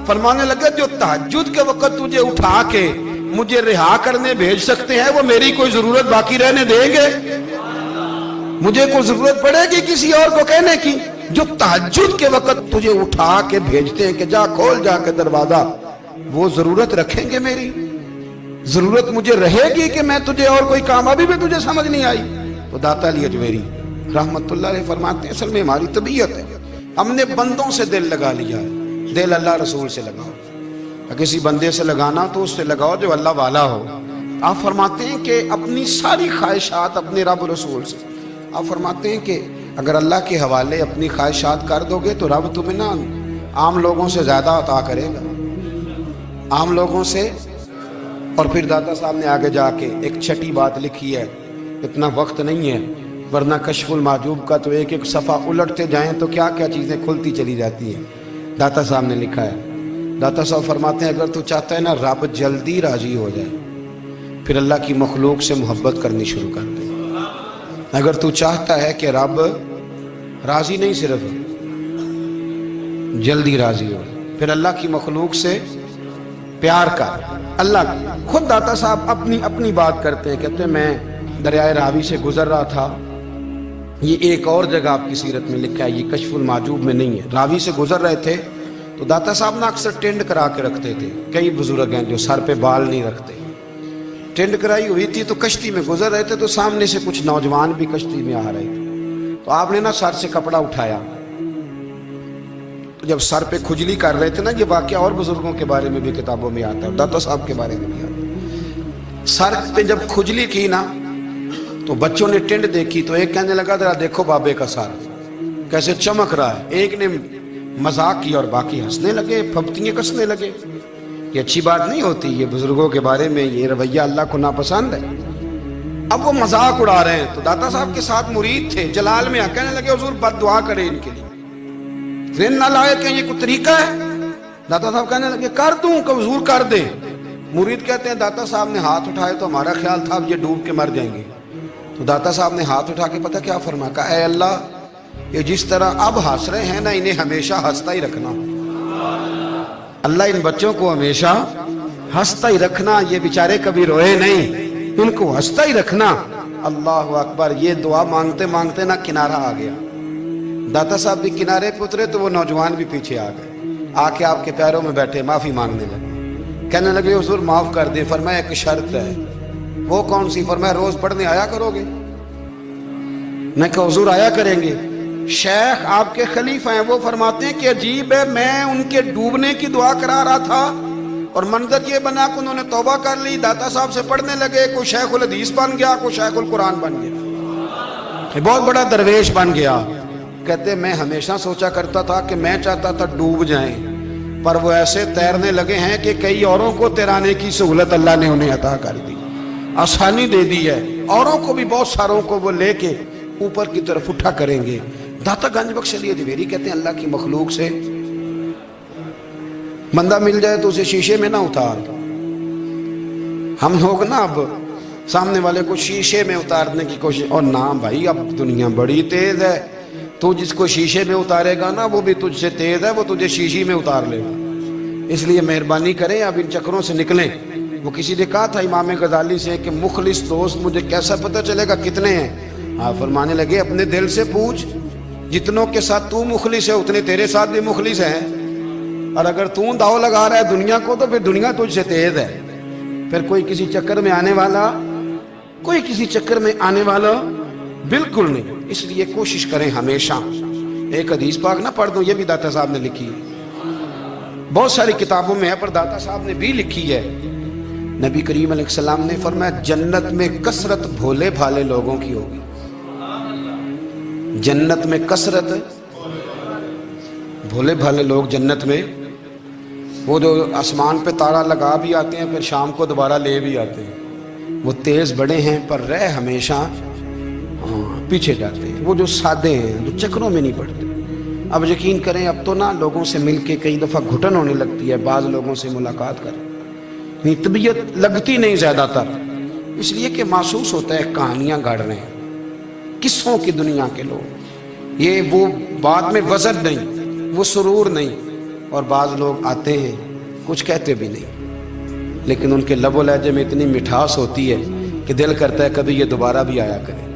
فرمانے لگے جو تہجد کے وقت تجھے اٹھا کے مجھے رہا کرنے بھیج سکتے ہیں وہ میری کوئی ضرورت باقی رہنے دیں گے؟ مجھے کوئی ضرورت پڑے گی کسی اور کو کہنے کی؟ جو تہجد کے وقت تجھے اٹھا کے بھیجتے ہیں کہ جا کھول جا کے دروازہ، وہ ضرورت رکھیں گے میری؟ ضرورت مجھے رہے گی کہ میں تجھے اور کوئی کام؟ ابھی بھی تجھے سمجھ نہیں آئی؟ تو داتا علی اجمیری رحمت اللہ علیہ فرماتے ہیں اصل میں ہماری طبیعت ہے، ہم نے بندوں سے دل لگا لیا ہے، دل اللہ رسول سے لگاؤ۔ کسی بندے سے لگانا تو اس سے لگاؤ جو اللہ والا ہو۔ آپ فرماتے ہیں کہ اپنی ساری خواہشات اپنے رب رسول سے، آپ فرماتے ہیں کہ اگر اللہ کے حوالے اپنی خواہشات کر دو گے تو رب تمہیں نہ عام لوگوں سے زیادہ عطا کرے گا، عام لوگوں سے۔ اور پھر داتا صاحب نے آگے جا کے ایک چھٹی بات لکھی ہے، اتنا وقت نہیں ہے ورنہ کشف المحجوب کا تو ایک ایک صفحہ الٹتے جائیں تو کیا کیا چیزیں کھلتی چلی جاتی ہیں۔ داتا صاحب نے لکھا ہے، داتا صاحب فرماتے ہیں اگر تو چاہتا ہے نا رب جلدی راضی ہو جائے پھر اللہ کی مخلوق سے محبت کرنی شروع کر دے۔ اگر تو چاہتا ہے کہ رب راضی نہیں صرف جلدی راضی ہو پھر اللہ کی مخلوق سے پیار کر۔ اللہ خود داتا صاحب اپنی بات کرتے ہیں، کہتے ہیں میں دریائے راوی سے گزر رہا تھا، یہ ایک اور جگہ آپ کی سیرت میں لکھا ہے، یہ کشف المحجوب میں نہیں ہے، راوی سے گزر رہے تھے تو داتا صاحب نے اکثر ٹینڈ کرا کے رکھتے تھے، کئی بزرگ ہیں جو سر پہ بال نہیں رکھتے، ٹینڈ کرائی ہوئی تھی تو کشتی میں گزر رہے تھے تو سامنے سے کچھ نوجوان بھی کشتی میں آ رہے تھے، تو آپ نے نا سر سے کپڑا اٹھایا، جب سر پہ کھجلی کر رہے تھے نا، یہ واقعہ اور بزرگوں کے بارے میں بھی کتابوں میں آتا ہے، داتا صاحب کے بارے میں بھی آتا ہے، سر پہ جب کھجلی کی نا تو بچوں نے ٹینڈ دیکھی تو ایک کہنے لگا ذرا دیکھو بابے کا سر کیسے چمک رہا ہے، ایک نے مذاق کی اور باقی ہنسنے لگے، پھپتیاں کسنے لگے۔ یہ اچھی بات نہیں ہوتی، یہ بزرگوں کے بارے میں یہ رویہ اللہ کو ناپسند ہے۔ اب وہ مذاق اڑا رہے ہیں تو داتا صاحب کے ساتھ مرید تھے جلال میں کہنے لگے حضور بد دعا کرے ان کے لیے، ذہن نہ لائے کہ یہ کوئی طریقہ ہے؟ داتا صاحب کہنے لگے کر دوں کہ حضور کر دیں۔ مرید کہتے ہیں داتا صاحب نے ہاتھ اٹھائے تو ہمارا خیال تھا اب یہ ڈوب کے مر جائیں گے، تو داتا صاحب نے ہاتھ اٹھا کے پتہ کیا فرمایا، کہا اے اللہ یہ جس طرح اب ہنس رہے ہیں نا انہیں ہمیشہ ہنستا ہی رکھنا، اللہ ان بچوں کو ہمیشہ ہنستا ہی رکھنا، یہ بیچارے کبھی روئے نہیں، ان کو ہنستا ہی رکھنا۔ اللہ اکبر، یہ دعا مانگتے مانگتے نا کنارہ آ گیا، داتا صاحب بھی کنارے پہ اترے تو وہ نوجوان بھی پیچھے آ گئے، آ کے آپ کے پیروں میں بیٹھے معافی مانگنے لگے، کہنے لگے حضور معاف کر دیں۔ فرمایا ایک شرط ہے، وہ کون سی؟ فرمایا روز پڑھنے آیا کرو گے؟ میں کہا حضور آیا کریں گے۔ شیخ آپ کے خلیفہ ہیں، وہ فرماتے ہیں کہ عجیب ہے، میں ان کے ڈوبنے کی دعا کرا رہا تھا اور منظر یہ بنا کہ انہوں نے توبہ کر لی، داتا صاحب سے پڑھنے لگے، کوئی شیخ الحدیث بن گیا، کوئی شیخ القرآن بن گیا، بہت بڑا درویش بن گیا۔ کہتے میں ہمیشہ سوچا کرتا تھا کہ میں چاہتا تھا ڈوب جائیں، پر وہ ایسے تیرنے لگے ہیں کہ کئی اوروں کو تیرانے کی سہولت اللہ نے انہیں عطا کر دی، آسانی دے دی ہے، اوروں کو بھی بہت ساروں کو وہ لے کے اوپر کی طرف اٹھا کریں گے۔ داتا گنج بخش علی اجمیری کہتے ہیں اللہ کی مخلوق سے بندہ مل جائے تو اسے شیشے میں نہ اتار۔ ہم لوگ نا اب سامنے والے کو شیشے میں اتارنے کی کوشش، اور نہ بھائی اب دنیا بڑی تیز ہے، تو جس کو شیشے میں اتارے گا نا وہ بھی تجھ سے تیز ہے، وہ تجھے شیشی میں اتار لے گا۔ اس لیے مہربانی کریں اب ان چکروں سے نکلیں۔ وہ کسی نے کہا تھا امام غزالی سے کہ مخلص دوست مجھے کیسا پتہ چلے گا کتنے ہیں؟ آپ فرمانے لگے اپنے دل سے پوچھ، جتنوں کے ساتھ تو مخلص ہے اتنے تیرے ساتھ بھی مخلص ہیں، اور اگر تو داؤ لگا رہا ہے دنیا کو تو پھر دنیا تجھ سے تیز ہے۔ پھر کوئی کسی چکر میں آنے والا بالکل نہیں۔ اس لیے کوشش کریں ہمیشہ، ایک حدیث پاک نہ پڑھ دوں، یہ بھی داتا صاحب نے لکھی ہے، بہت ساری کتابوں میں ہے پر داتا صاحب نے بھی لکھی ہے۔ نبی کریم علیہ السلام نے فرمایا جنت میں کثرت بھولے بھالے لوگوں کی ہوگی، جنت میں کثرت بھولے بھالے لوگ جنت میں، وہ جو آسمان پہ تارا لگا بھی آتے ہیں پھر شام کو دوبارہ لے بھی آتے ہیں، وہ تیز بڑے ہیں پر رہ ہمیشہ پیچھے جاتے ہیں، وہ جو سادے ہیں جو چکروں میں نہیں پڑتے۔ اب یقین کریں اب تو نا لوگوں سے مل کے کئی دفعہ گھٹن ہونے لگتی ہے، بعض لوگوں سے ملاقات کر طبیعت لگتی نہیں زیادہ تر، اس لیے کہ محسوس ہوتا ہے کہانیاں گڑھ رہے ہیں، قصوں کی دنیا کے لوگ، یہ وہ بعد میں وزن نہیں، وہ سرور نہیں، اور بعض لوگ آتے ہیں کچھ کہتے بھی نہیں، لیکن ان کے لب و لہجے میں اتنی مٹھاس ہوتی ہے کہ دل کرتا ہے کبھی یہ دوبارہ بھی آیا کرے،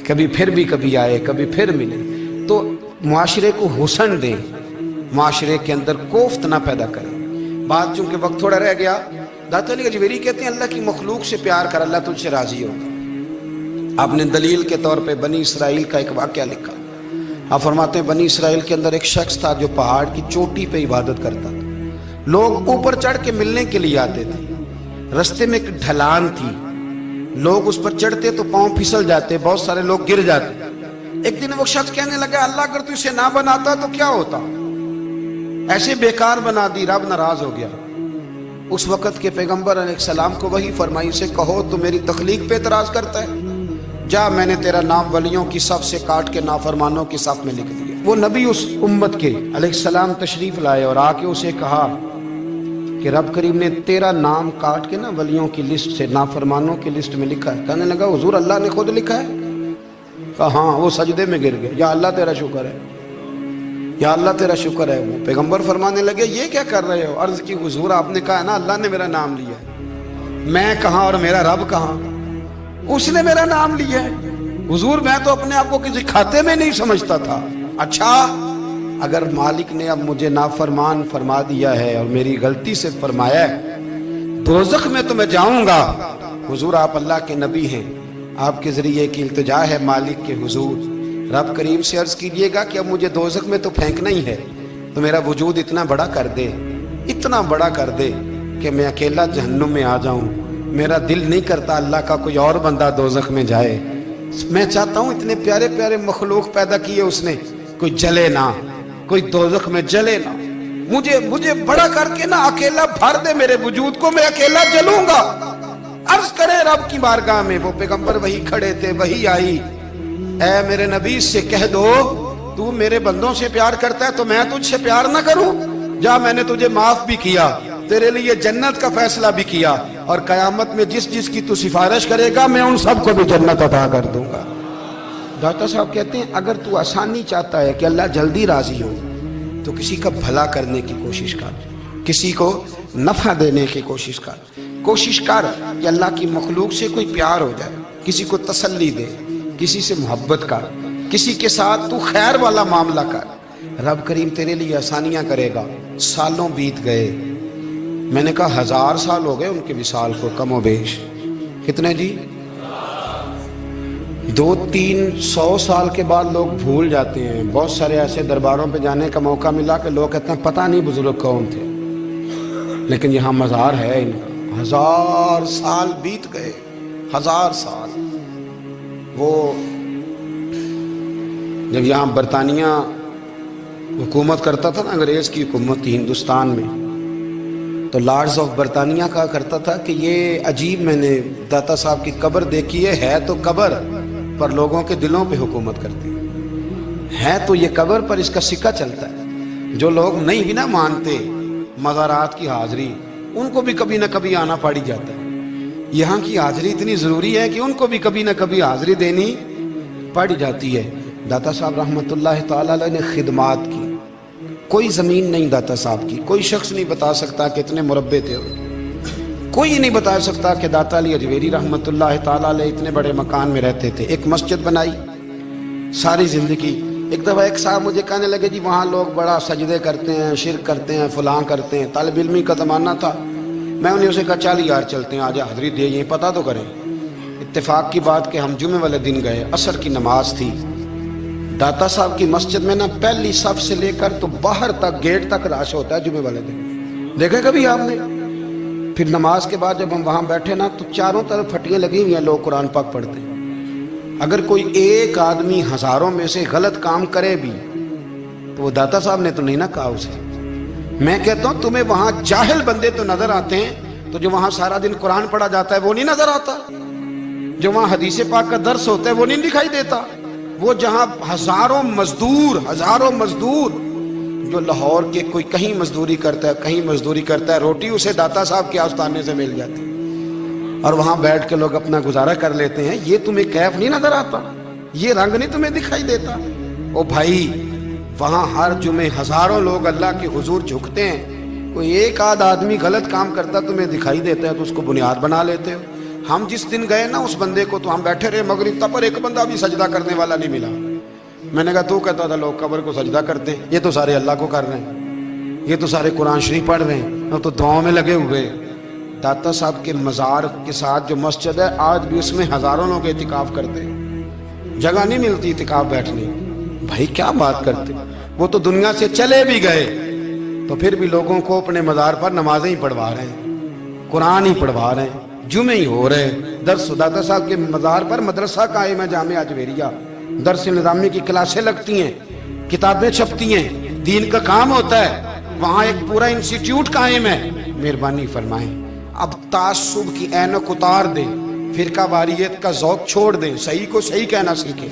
کبھی پھر بھی کبھی آئے، کبھی پھر ملے۔ تو معاشرے کو حسن دیں، معاشرے کے اندر کوفت نہ پیدا کریں۔ بات چونکہ وقت تھوڑا رہ گیا، داتا علی اجویری کہتے ہیں اللہ کی مخلوق سے پیار کر، اللہ تجھ سے راضی ہوگا۔ آپ نے دلیل کے طور پہ بنی اسرائیل کا ایک واقعہ لکھا۔ آپ فرماتے ہیں بنی اسرائیل کے اندر ایک شخص تھا جو پہاڑ کی چوٹی پہ عبادت کرتا تھا، لوگ اوپر چڑھ کے ملنے کے لیے آتے تھے، رستے میں ایک ڈھلان تھی، لوگ اس پر چڑھتے تو پاؤں پھسل جاتے، بہت سارے لوگ گر جاتے۔ ایک دن وہ شخص کہنے لگا اللہ اگر تو اسے نہ بناتا تو کیا ہوتا، ایسے بیکار بنا دی، رب ناراض ہو گیا۔ اس وقت کے پیغمبر علیہ السلام کو وحی فرمائی سے کہو تو میری تخلیق پہ اعتراض کرتا ہے، جا میں نے تیرا نام ولیوں کی صف سے کاٹ کے نافرمانوں کی صف میں لکھ دیا۔ وہ نبی اس امت کے علیہ السلام تشریف لائے اور آ کے اسے کہا کہ رب کریم نے تیرا نام کاٹ کے نا ولیوں کی لسٹ سے نافرمانوں کی لسٹ میں لکھا ہے۔ کہنے لگا حضور اللہ نے خود لکھا ہے؟ کہا ہاں۔ وہ سجدے میں گر گئے، یا اللہ تیرا شکر ہے، یا اللہ تیرا شکر ہے۔ وہ پیغمبر فرمانے لگے یہ کیا کر رہے ہو؟ عرض کی حضور آپ نے کہا ہے نا اللہ نے میرا نام لیا ہے، میں کہاں اور میرا رب کہاں؟ اس نے میرا نام لیا ہے حضور، میں تو اپنے آپ کو کسی کھاتے میں نہیں سمجھتا تھا۔ اچھا اگر مالک نے اب مجھے نافرمان فرما دیا ہے اور میری غلطی سے فرمایا ہے دوزخ میں تو میں جاؤں گا۔ حضور آپ اللہ کے نبی ہیں، آپ کے ذریعے کی التجا ہے مالک کے حضور، رب کریم سے عرض کیجئے گا کہ اب مجھے دوزخ میں تو پھینکنا ہی ہے، تو میرا وجود اتنا بڑا کر دے، اتنا بڑا کر دے کہ میں اکیلا جہنم میں آ جاؤں۔ میرا دل نہیں کرتا اللہ کا کوئی اور بندہ دوزخ میں جائے، میں چاہتا ہوں اتنے پیارے پیارے مخلوق پیدا کیے اس نے، کوئی جلے نہ، کوئی دوزخ میں جلے نہ، مجھے بڑا کر کے نا اکیلا بھر دے میرے وجود کو، میں اکیلا جلوں گا۔ عرض کرے رب کی بارگاہ میں، وہ پیغمبر وہی کھڑے تھے، وہی آئی، اے میرے نبی سے کہہ دو تو میرے بندوں سے پیار کرتا ہے تو میں تجھ سے پیار نہ کروں؟ جا میں نے تجھے معاف بھی کیا، تیرے لیے جنت کا فیصلہ بھی کیا، اور قیامت میں جس جس کی تو سفارش کرے گا میں ان سب کو بھی جنت عطا کر دوں گا۔ داتا صاحب کہتے ہیں اگر تو آسانی چاہتا ہے کہ اللہ جلدی راضی ہو تو کسی کا بھلا کرنے کی کوشش کر، کسی کو نفع دینے کی کوشش کر کہ اللہ کی مخلوق سے کوئی پیار ہو جائے، کسی کو تسلی دے، کسی سے محبت کر، کسی کے ساتھ تو خیر والا معاملہ کر، رب کریم تیرے لیے آسانیاں کرے گا۔ سالوں بیت گئے، میں نے کہا 1000 سال ہو گئے ان کے وصال کو کم و بیش، کتنے جی؟ 200-300 سال کے بعد لوگ بھول جاتے ہیں۔ بہت سارے ایسے درباروں پہ جانے کا موقع ملا کہ لوگ کہتے ہیں پتہ نہیں بزرگ کون تھے، لیکن یہاں مزار ہے ان کا۔ 1000 سال بیت گئے، 1000 سال۔ وہ جب یہاں برطانیہ حکومت کرتا تھا نا، انگریز کی حکومت تھی ہندوستان میں، تو لارڈز آف برطانیہ کہا کرتا تھا کہ یہ عجیب، میں نے داتا صاحب کی قبر دیکھی ہے تو قبر پر لوگوں کے دلوں پہ حکومت کرتی ہے تو یہ قبر پر اس کا سکہ چلتا ہے۔ جو لوگ نہیں بھی نہ مانتے مزارات کی حاضری، ان کو بھی کبھی نہ کبھی آنا پڑ جاتا ہے۔ یہاں کی حاضری اتنی ضروری ہے کہ ان کو بھی کبھی نہ کبھی حاضری دینی پڑ جاتی ہے۔ داتا صاحب رحمۃ اللہ تعالیٰ علیہ نے خدمات کی، کوئی زمین نہیں داتا صاحب کی، کوئی شخص نہیں بتا سکتا کہ اتنے مربع تھے، کوئی نہیں بتا سکتا کہ داتا علی اجویری رحمۃ اللہ تعالیٰ علیہ اتنے بڑے مکان میں رہتے تھے۔ ایک مسجد بنائی ساری زندگی۔ ایک دفعہ ایک صاحب مجھے کہنے لگے جی وہاں لوگ بڑا سجدے کرتے ہیں، شرک کرتے ہیں، فلاں کرتے ہیں، طالب علمی کا زمانہ تھا۔ میں انہیں اسے کہا چل یار چلتے ہیں، آجا حاضری دے، یہ پتہ تو کریں۔ اتفاق کی بات کہ ہم جمعے والے دن گئے، عصر کی نماز تھی، داتا صاحب کی مسجد میں نا پہلی صف سے لے کر تو باہر تک گیٹ تک رش ہوتا ہے جمعے والے دن، دیکھے کبھی آپ نے؟ پھر نماز کے بعد جب ہم وہاں بیٹھے نا تو چاروں طرف پھٹیاں لگی ہوئی ہیں، لوگ قرآن پاک پڑھتے ہیں۔ اگر کوئی ایک آدمی ہزاروں میں سے غلط کام کرے بھی تو وہ داتا صاحب نے تو نہیں نہ کہا اسے۔ میں کہتا ہوں تمہیں وہاں جاہل بندے تو نظر آتے ہیں، تو جو وہاں سارا دن قرآن پڑھا جاتا ہے وہ نہیں نظر آتا، جو وہاں حدیث پاک کا درس ہوتا ہے وہ نہیں دکھائی دیتا، وہ جہاں ہزاروں مزدور جو لاہور کے کوئی کہیں مزدوری کرتا ہے، کہیں مزدوری کرتا ہے، روٹی اسے داتا صاحب کے آستانے سے مل جاتی۔ اور وہاں بیٹھ کے لوگ اپنا گزارا کر لیتے ہیں، یہ تمہیں کیف نہیں نظر آتا؟ یہ رنگ نہیں تمہیں دکھائی دیتا؟ او بھائی، وہاں ہر جمعے ہزاروں لوگ اللہ کے حضور جھکتے ہیں، کوئی ایک آدھ آدمی غلط کام کرتا تمہیں دکھائی دیتا ہے تو اس کو بنیاد بنا لیتے ہو۔ ہم جس دن گئے نا اس بندے کو، تو ہم بیٹھے رہے مغرب تک، پر ایک بندہ بھی سجدہ کرنے والا نہیں ملا۔ میں نے کہا تو کہتا تھا لوگ قبر کو سجدہ کرتے ہیں، یہ تو سارے اللہ کو کر رہے ہیں، یہ تو سارے قرآن شریف پڑھ رہے ہیں، وہ تو دعاؤں میں لگے ہوئے۔ داتا صاحب کے مزار کے ساتھ جو مسجد ہے، آج بھی اس میں ہزاروں لوگ اعتکاف کرتے ہیں، جگہ نہیں ملتی اعتکاف بیٹھنے۔ بھائی کیا بات کرتے، وہ تو دنیا سے چلے بھی گئے تو پھر بھی لوگوں کو اپنے مزار پر نمازیں ہی پڑھوا رہے ہیں، قرآن ہی پڑھوا رہے ہیں، جمعے ہی ہو رہے ہیں۔ درس داتا صاحب کے مزار پر مدرسہ قائم ہے، جامعہ اجویریہ، درس نظامی کی کلاسیں لگتی ہیں، کتابیں چھپتی ہیں، دین کا کام ہوتا ہے، وہاں ایک پورا انسٹیٹیوٹ قائم ہے۔ مہربانی فرمائیں، اب تعصب کی اینک اتار دیں، فرقہ واریت کا ذوق چھوڑ دیں، صحیح کو صحیح کہنا سیکھیں۔